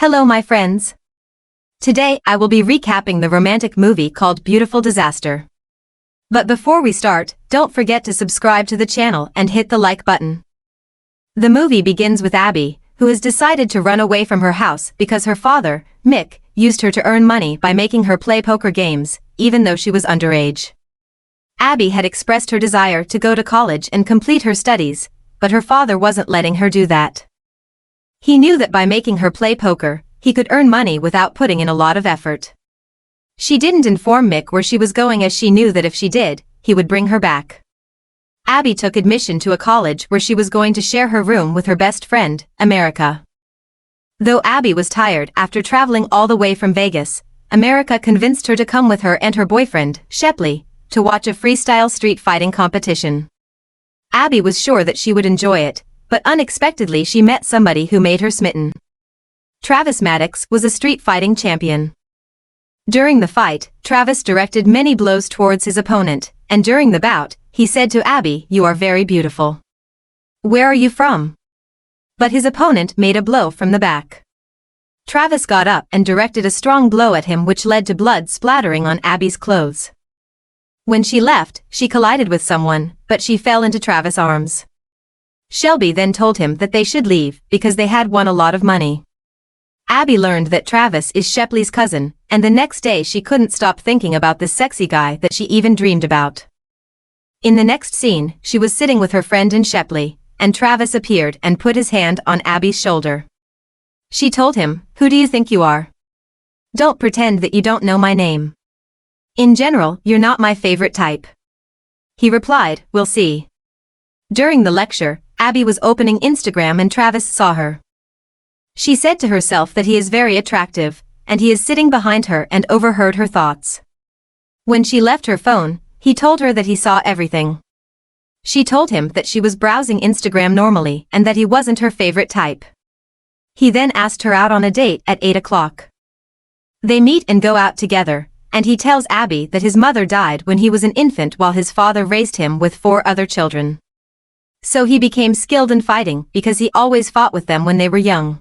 Hello my friends. Today I will be recapping the romantic movie called Beautiful Disaster. But before we start, don't forget to subscribe to the channel and hit the like button. The movie begins with Abby, who has decided to run away from her house because her father, Mick, used her to earn money by making her play poker games, even though she was underage. Abby had expressed her desire to go to college and complete her studies, but her father wasn't letting her do that. He knew that by making her play poker, he could earn money without putting in a lot of effort. She didn't inform Mick where she was going as she knew that if she did, he would bring her back. Abby took admission to a college where she was going to share her room with her best friend, America. Though Abby was tired after traveling all the way from Vegas, America convinced her to come with her and her boyfriend, Shepley, to watch a freestyle street fighting competition. Abby was sure that she would enjoy it, but unexpectedly she met somebody who made her smitten. Travis Maddox was a street fighting champion. During the fight, Travis directed many blows towards his opponent, and during the bout, he said to Abby, "You are very beautiful. Where are you from?" But his opponent made a blow from the back. Travis got up and directed a strong blow at him which led to blood splattering on Abby's clothes. When she left, she collided with someone, but she fell into Travis' arms. Shelby then told him that they should leave because they had won a lot of money. Abby learned that Travis is Shepley's cousin, and the next day she couldn't stop thinking about this sexy guy that she even dreamed about. In the next scene, she was sitting with her friend and Shepley, and Travis appeared and put his hand on Abby's shoulder. She told him, "Who do you think you are? Don't pretend that you don't know my name. In general, you're not my favorite type." He replied, "We'll see." During the lecture, Abby was opening Instagram and Travis saw her. She said to herself that he is very attractive, and he is sitting behind her and overheard her thoughts. When she left her phone, he told her that he saw everything. She told him that she was browsing Instagram normally and that he wasn't her favorite type. He then asked her out on a date at 8 o'clock. They meet and go out together, and he tells Abby that his mother died when he was an infant while his father raised him with 4 other children. So he became skilled in fighting because he always fought with them when they were young.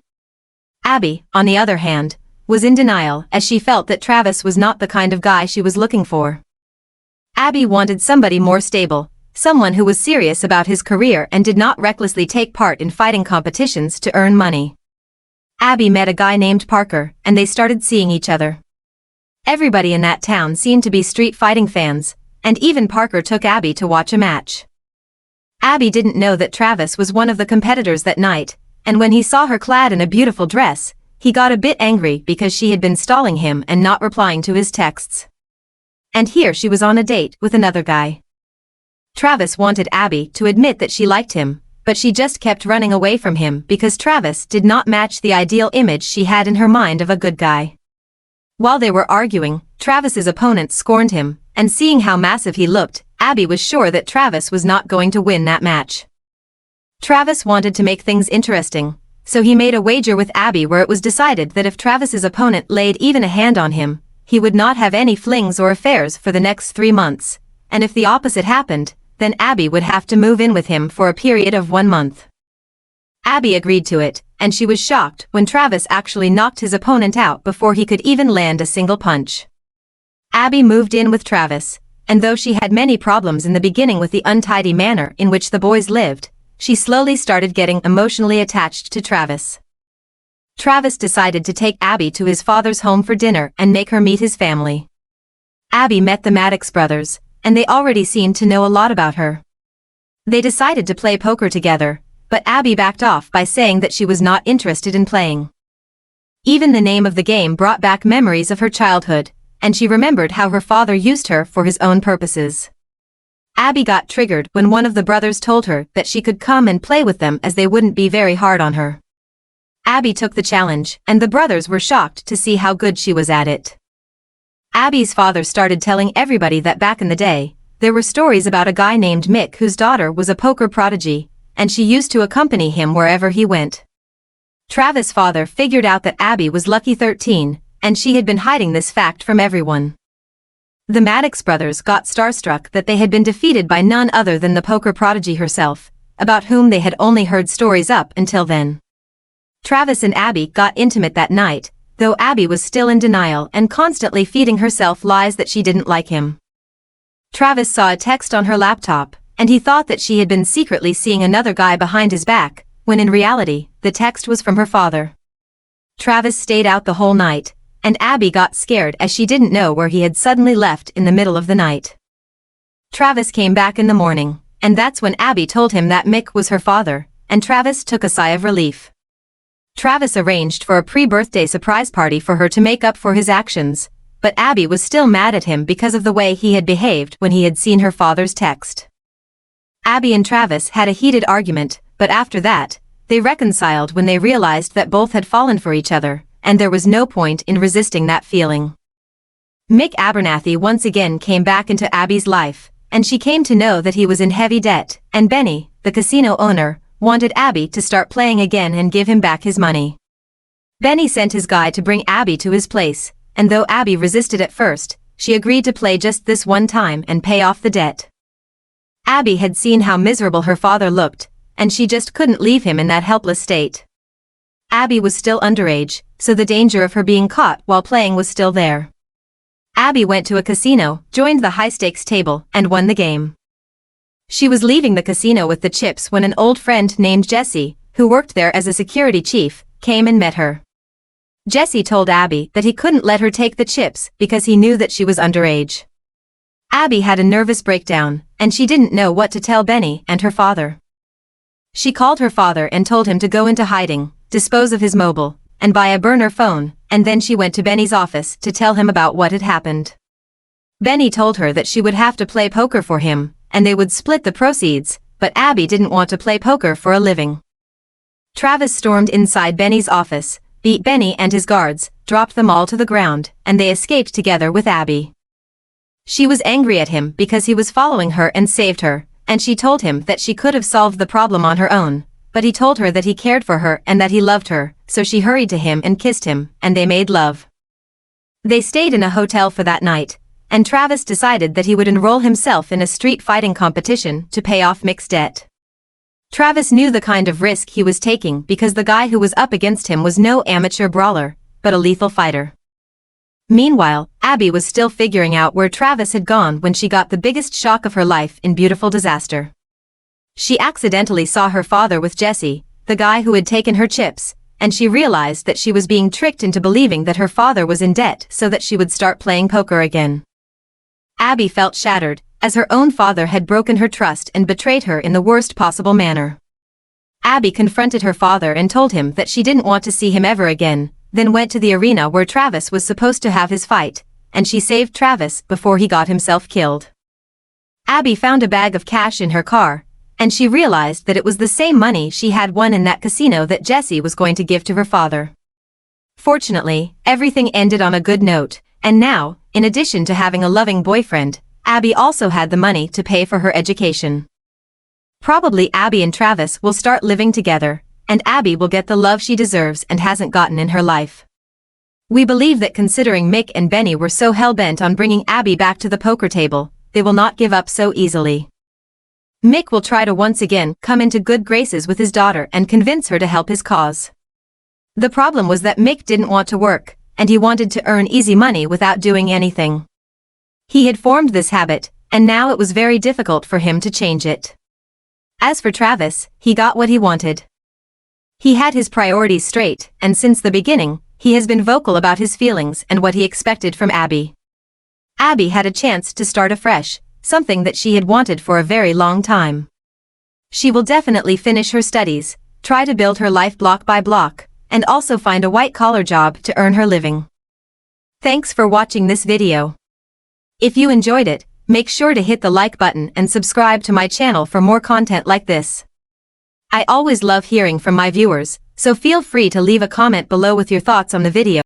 Abby, on the other hand, was in denial as she felt that Travis was not the kind of guy she was looking for. Abby wanted somebody more stable, someone who was serious about his career and did not recklessly take part in fighting competitions to earn money. Abby met a guy named Parker, and they started seeing each other. Everybody in that town seemed to be street fighting fans, and even Parker took Abby to watch a match. Abby didn't know that Travis was one of the competitors that night, and when he saw her clad in a beautiful dress, he got a bit angry because she had been stalling him and not replying to his texts. And here she was on a date with another guy. Travis wanted Abby to admit that she liked him, but she just kept running away from him because Travis did not match the ideal image she had in her mind of a good guy. While they were arguing, Travis's opponent scorned him, and seeing how massive he looked, Abby was sure that Travis was not going to win that match. Travis wanted to make things interesting, so he made a wager with Abby where it was decided that if Travis's opponent laid even a hand on him, he would not have any flings or affairs for the next 3 months, and if the opposite happened, then Abby would have to move in with him for a period of 1 month. Abby agreed to it, and she was shocked when Travis actually knocked his opponent out before he could even land a single punch. Abby moved in with Travis, and though she had many problems in the beginning with the untidy manner in which the boys lived, she slowly started getting emotionally attached to Travis. Travis decided to take Abby to his father's home for dinner and make her meet his family. Abby met the Maddox brothers, and they already seemed to know a lot about her. They decided to play poker together, but Abby backed off by saying that she was not interested in playing. Even the name of the game brought back memories of her childhood, and she remembered how her father used her for his own purposes. Abby got triggered when one of the brothers told her that she could come and play with them as they wouldn't be very hard on her. Abby took the challenge, and the brothers were shocked to see how good she was at it. Abby's father started telling everybody that back in the day, there were stories about a guy named Mick whose daughter was a poker prodigy, and she used to accompany him wherever he went. Travis' father figured out that Abby was lucky 13, and she had been hiding this fact from everyone. The Maddox brothers got starstruck that they had been defeated by none other than the poker prodigy herself, about whom they had only heard stories up until then. Travis and Abby got intimate that night, though Abby was still in denial and constantly feeding herself lies that she didn't like him. Travis saw a text on her laptop, and he thought that she had been secretly seeing another guy behind his back, when in reality, the text was from her father. Travis stayed out the whole night, and Abby got scared as she didn't know where he had suddenly left in the middle of the night. Travis came back in the morning, and that's when Abby told him that Mick was her father, and Travis took a sigh of relief. Travis arranged for a pre-birthday surprise party for her to make up for his actions, but Abby was still mad at him because of the way he had behaved when he had seen her father's text. Abby and Travis had a heated argument, but after that, they reconciled when they realized that both had fallen for each other, and there was no point in resisting that feeling. Mick Abernathy once again came back into Abby's life, and she came to know that he was in heavy debt, and Benny, the casino owner, wanted Abby to start playing again and give him back his money. Benny sent his guy to bring Abby to his place, and though Abby resisted at first, she agreed to play just this one time and pay off the debt. Abby had seen how miserable her father looked, and she just couldn't leave him in that helpless state. Abby was still underage, so the danger of her being caught while playing was still there. Abby went to a casino, joined the high-stakes table, and won the game. She was leaving the casino with the chips when an old friend named Jesse, who worked there as a security chief, came and met her. Jesse told Abby that he couldn't let her take the chips because he knew that she was underage. Abby had a nervous breakdown, and she didn't know what to tell Benny and her father. She called her father and told him to go into hiding, dispose of his mobile, and buy a burner phone, and then she went to Benny's office to tell him about what had happened. Benny told her that she would have to play poker for him, and they would split the proceeds, but Abby didn't want to play poker for a living. Travis stormed inside Benny's office, beat Benny and his guards, dropped them all to the ground, and they escaped together with Abby. She was angry at him because he was following her and saved her, and she told him that she could have solved the problem on her own, but he told her that he cared for her and that he loved her, so she hurried to him and kissed him, and they made love. They stayed in a hotel for that night, and Travis decided that he would enroll himself in a street fighting competition to pay off Mick's debt. Travis knew the kind of risk he was taking because the guy who was up against him was no amateur brawler, but a lethal fighter. Meanwhile, Abby was still figuring out where Travis had gone when she got the biggest shock of her life in Beautiful Disaster. She accidentally saw her father with Jesse, the guy who had taken her chips, and she realized that she was being tricked into believing that her father was in debt so that she would start playing poker again. Abby felt shattered, as her own father had broken her trust and betrayed her in the worst possible manner. Abby confronted her father and told him that she didn't want to see him ever again, then went to the arena where Travis was supposed to have his fight, and she saved Travis before he got himself killed. Abby found a bag of cash in her car, and she realized that it was the same money she had won in that casino that Jesse was going to give to her father. Fortunately, everything ended on a good note, and now, in addition to having a loving boyfriend, Abby also had the money to pay for her education. Probably Abby and Travis will start living together, and Abby will get the love she deserves and hasn't gotten in her life. We believe that considering Mick and Benny were so hell-bent on bringing Abby back to the poker table, they will not give up so easily. Mick will try to once again come into good graces with his daughter and convince her to help his cause. The problem was that Mick didn't want to work, and he wanted to earn easy money without doing anything. He had formed this habit, and now it was very difficult for him to change it. As for Travis, he got what he wanted. He had his priorities straight, and since the beginning, he has been vocal about his feelings and what he expected from Abby. Abby had a chance to start afresh, something that she had wanted for a very long time. She will definitely finish her studies, try to build her life block by block, and also find a white-collar job to earn her living. Thanks for watching this video. If you enjoyed it, make sure to hit the like button and subscribe to my channel for more content like this. I always love hearing from my viewers, so feel free to leave a comment below with your thoughts on the video.